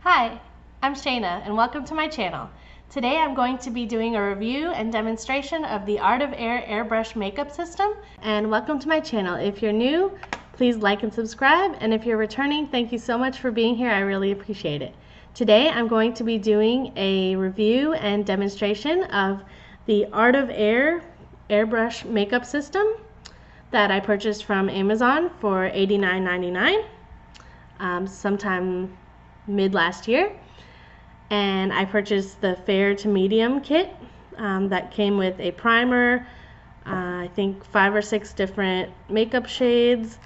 Hi, I'm Shayna and welcome to my channel. Today I'm going to be doing a review and demonstration of the Art of Air airbrush makeup system. And welcome to my channel. If you're new, please like and subscribe, and if you're returning, thank you so much for being here. I really appreciate it. Today I'm going to be doing a review and demonstration of the Art of Air airbrush makeup system that I purchased from Amazon for $89.99 sometime mid last year. And I purchased the fair to medium kit that came with a primer, I think 5 or 6 different makeup shades,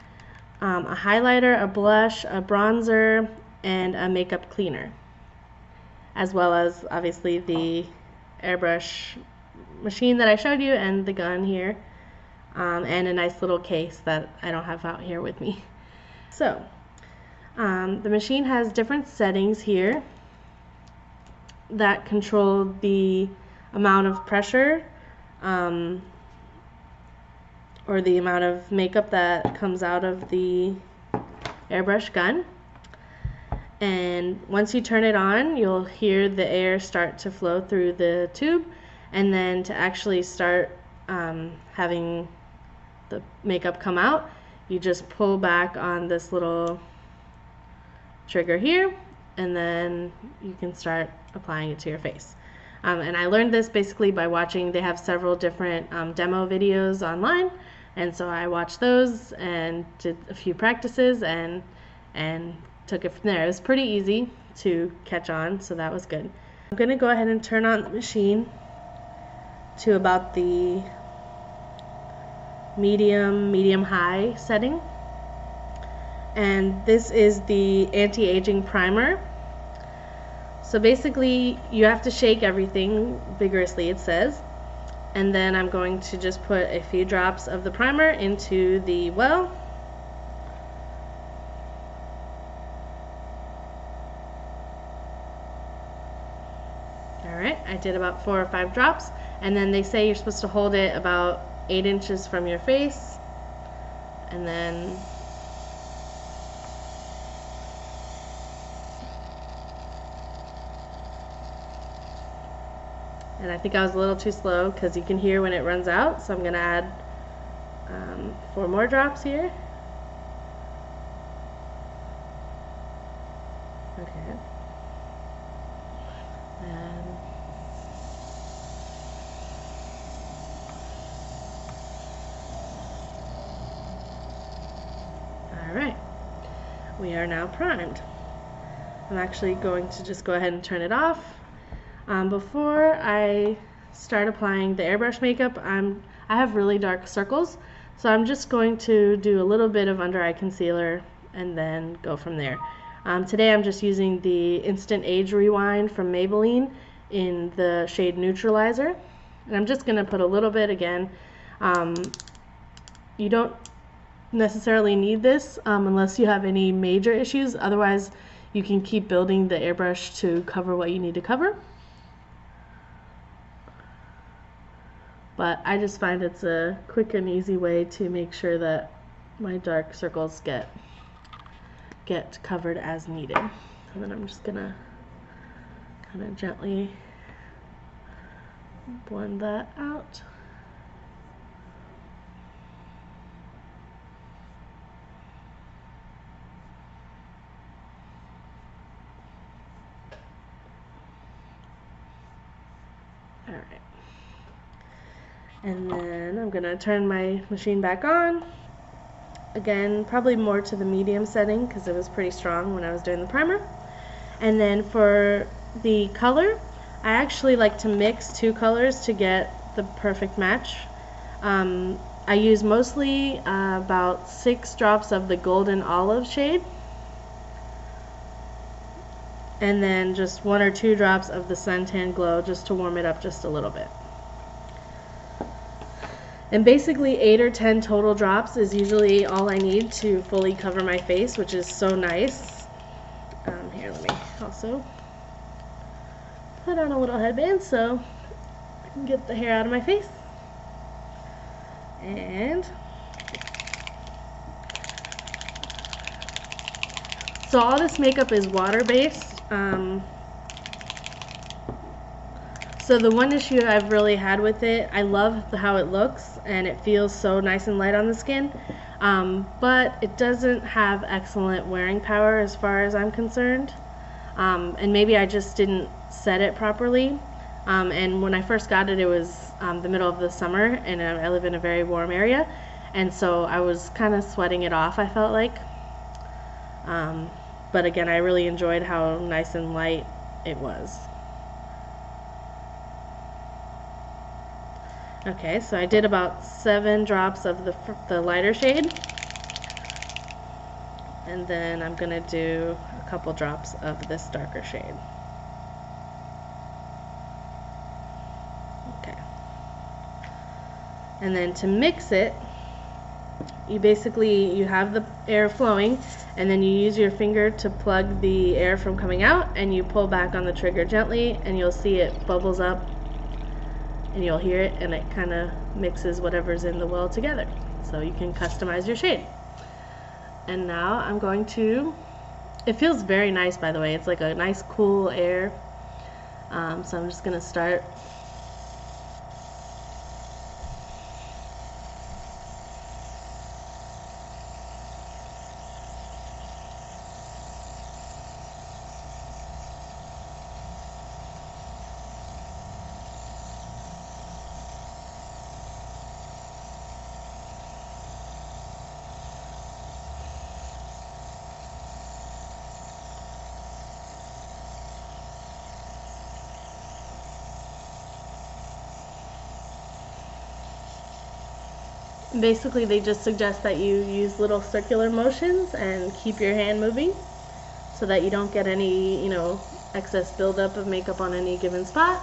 a highlighter, a blush, a bronzer, and a makeup cleaner, as well as obviously the airbrush machine that I showed you and the gun here, and a nice little case that I don't have out here with me. So the machine has different settings here that control the amount of pressure or the amount of makeup that comes out of the airbrush gun. And once you turn it on, you'll hear the air start to flow through the tube, and then to actually start having the makeup come out, you just pull back on this little trigger here, and then you can start applying it to your face. And I learned this basically by watching, they have several different demo videos online, and so I watched those and did a few practices and took it from there. It was pretty easy to catch on, so that was good. I'm going to go ahead and turn on the machine to about the medium high setting. And this is the anti-aging primer. So basically you have to shake everything vigorously, it says, and then I'm going to just put a few drops of the primer into the well. Alright, I did about 4 or 5 drops, and then they say you're supposed to hold it about 8 inches from your face, and then I think I was a little too slow because you can hear when it runs out, so I'm going to add 4 more drops here. Okay. Alright, we are now primed. I'm actually going to just go ahead and turn it off. Before I start applying the airbrush makeup, I have really dark circles, so I'm just going to do a little bit of under eye concealer and then go from there. Today I'm just using the Instant Age Rewind from Maybelline in the shade Neutralizer, and I'm just going to put a little bit again. You don't necessarily need this unless you have any major issues. Otherwise, you can keep building the airbrush to cover what you need to cover. But I just find it's a quick and easy way to make sure that my dark circles get covered as needed. And then I'm just gonna kind of gently blend that out. All right. And then I'm going to turn my machine back on. Again, probably more to the medium setting because it was pretty strong when I was doing the primer. And then for the color, I actually like to mix 2 colors to get the perfect match. I use mostly about 6 drops of the golden olive shade, and then just 1 or 2 drops of the suntan glow just to warm it up just a little bit. And basically 8 or 10 total drops is usually all I need to fully cover my face, which is so nice. Here, let me also put on a little headband so I can get the hair out of my face. And so all this makeup is water-based, So the one issue I've really had with it, I love how it looks and it feels so nice and light on the skin, but it doesn't have excellent wearing power as far as I'm concerned. And maybe I just didn't set it properly. And when I first got it, it was the middle of the summer, and I live in a very warm area, and so I was kind of sweating it off, I felt like. But again, I really enjoyed how nice and light it was. Okay, so I did about 7 drops of the lighter shade, and then I'm gonna do a couple drops of this darker shade. Okay. And then to mix it, you have the air flowing, and then you use your finger to plug the air from coming out, and you pull back on the trigger gently, and you'll see it bubbles up, and you'll hear it, and it kind of mixes whatever's in the well together. So you can customize your shade. And now I'm going to, it feels very nice, by the way. It's like a nice cool air. So I'm just going to start. Basically, they just suggest that you use little circular motions and keep your hand moving so that you don't get any, excess buildup of makeup on any given spot.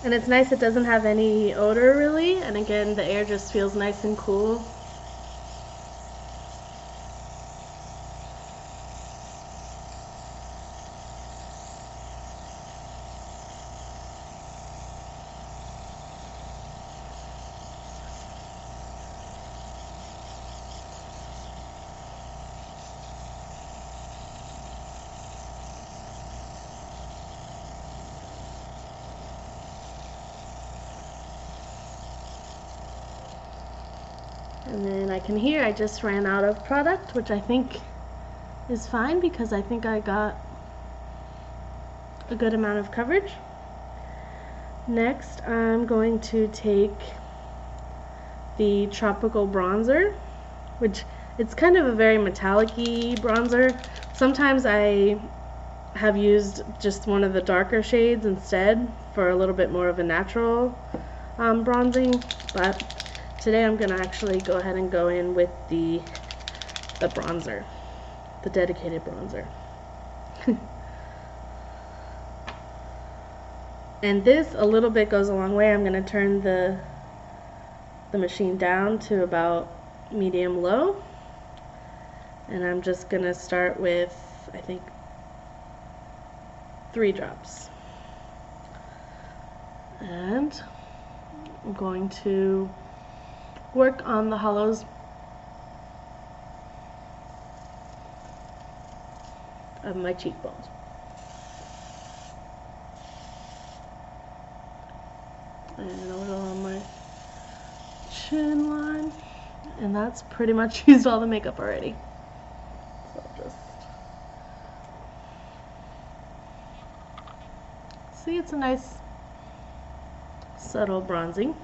And it's nice, it doesn't have any odor really, and again, the air just feels nice and cool. And then I can hear I just ran out of product, which I think is fine because I think I got a good amount of coverage. Next, I'm going to take the Tropical Bronzer, which it's kind of a very metallic-y bronzer. Sometimes I have used just one of the darker shades instead for a little bit more of a natural bronzing, but today I'm going to actually go ahead and go in with the bronzer, the dedicated bronzer. And this a little bit goes a long way. I'm going to turn the machine down to about medium low, and I'm just going to start with, I think, 3 drops. And I'm going to work on the hollows of my cheekbones. And a little on my chin line. And that's pretty much used all the makeup already. So I'll just see, it's a nice subtle bronzing.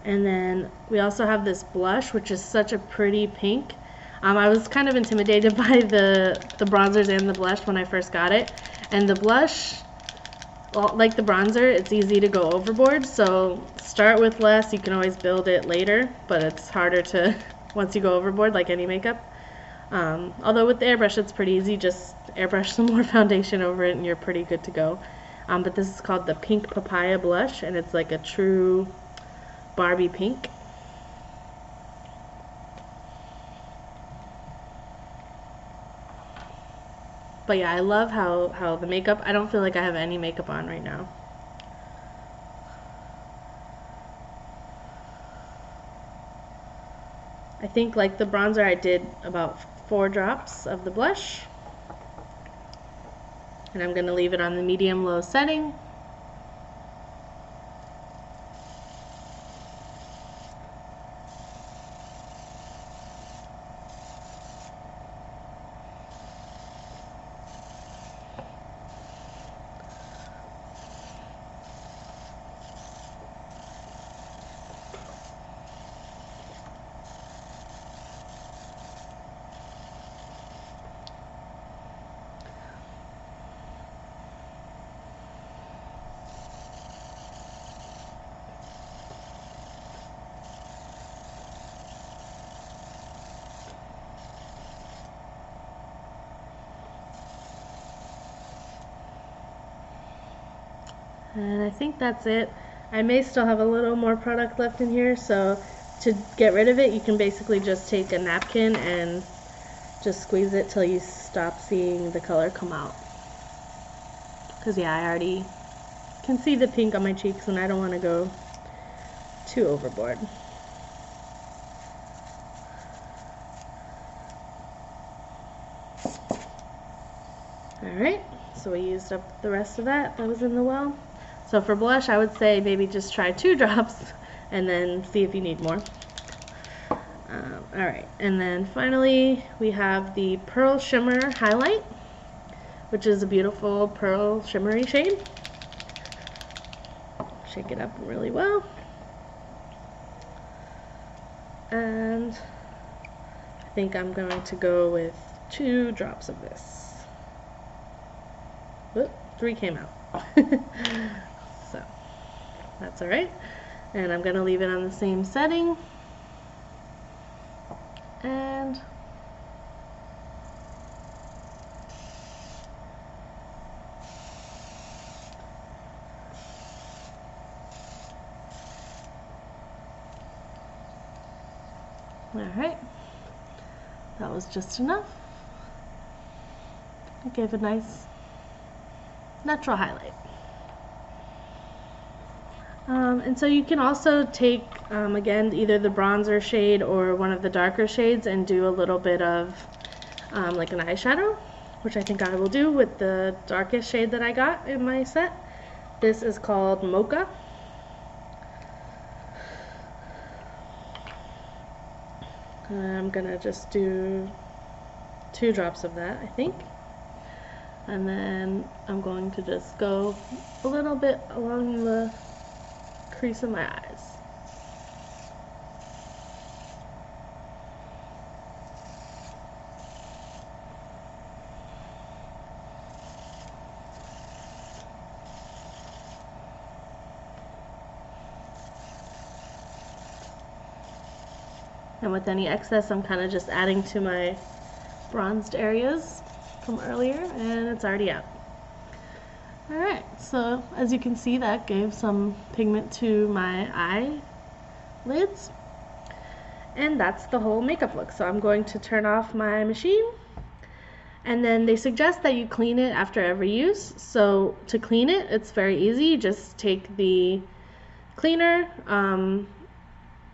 And then we also have this blush, which is such a pretty pink. I was kind of intimidated by the bronzers and the blush when I first got it. And the blush, well, like the bronzer, it's easy to go overboard. So start with less. You can always build it later, but it's harder to once you go overboard, like any makeup. Although with the airbrush, it's pretty easy. Just airbrush some more foundation over it and you're pretty good to go. But this is called the Pink Papaya Blush, and it's like a true Barbie pink. But yeah, I love how the makeup, I don't feel like I have any makeup on right now. I think like the bronzer, I did about 4 drops of the blush. And I'm going to leave it on the medium-low setting. And I think that's it. I may still have a little more product left in here, so to get rid of it, you can basically just take a napkin and just squeeze it till you stop seeing the color come out. Because yeah, I already can see the pink on my cheeks and I don't want to go too overboard. Alright, so we used up the rest of that was in the well. So for blush, I would say maybe just try 2 drops and then see if you need more. Alright, and then finally we have the Pearl Shimmer Highlight, which is a beautiful pearl shimmery shade. Shake it up really well. And I think I'm going to go with 2 drops of this. Whoop, 3 came out. So that's alright. And I'm going to leave it on the same setting. And alright, that was just enough. It gave a nice natural highlight. And so you can also take, again, either the bronzer shade or one of the darker shades and do a little bit of like an eyeshadow, which I think I will do with the darkest shade that I got in my set. This is called Mocha. I'm gonna just do 2 drops of that, I think. And then I'm going to just go a little bit along the crease of my eyes. And with any excess, I'm kind of just adding to my bronzed areas from earlier, and it's already out. Alright, so as you can see, that gave some pigment to my eyelids. And that's the whole makeup look. So I'm going to turn off my machine. And then they suggest that you clean it after every use. So to clean it, it's very easy. You just take the cleaner,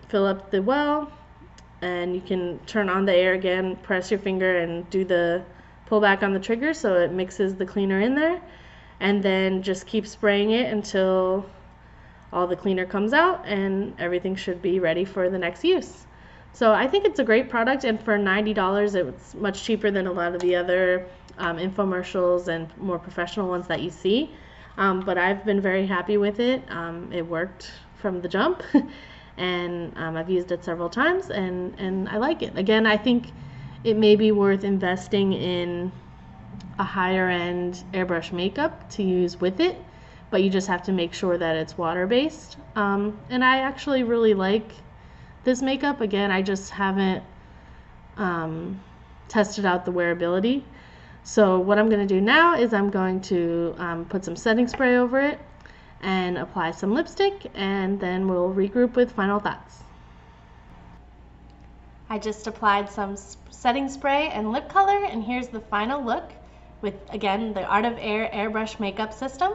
fill up the well, and you can turn on the air again, press your finger and do the pull back on the trigger so it mixes the cleaner in there. And then just keep spraying it until all the cleaner comes out and everything should be ready for the next use. So I think it's a great product, and for $90 it's much cheaper than a lot of the other infomercials and more professional ones that you see. But I've been very happy with it. It worked from the jump and I've used it several times and I like it. Again, I think it may be worth investing in a higher end airbrush makeup to use with it, but you just have to make sure that it's water based. And I actually really like this makeup. Again, I just haven't tested out the wearability. So what I'm going to do now is I'm going to put some setting spray over it and apply some lipstick, and then we'll regroup with final thoughts. I just applied some setting spray and lip color, and here's the final look. with, again, the Art of Air airbrush makeup system.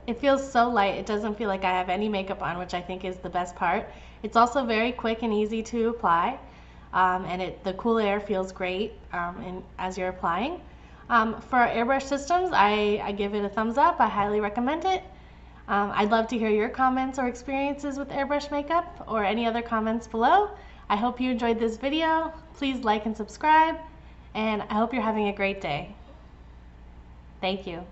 It feels so light, it doesn't feel like I have any makeup on, which I think is the best part. It's also very quick and easy to apply, and the cool air feels great as you're applying. For airbrush systems, I give it a thumbs up. I highly recommend it. I'd love to hear your comments or experiences with airbrush makeup, or any other comments below. I hope you enjoyed this video. Please like and subscribe, and I hope you're having a great day. Thank you.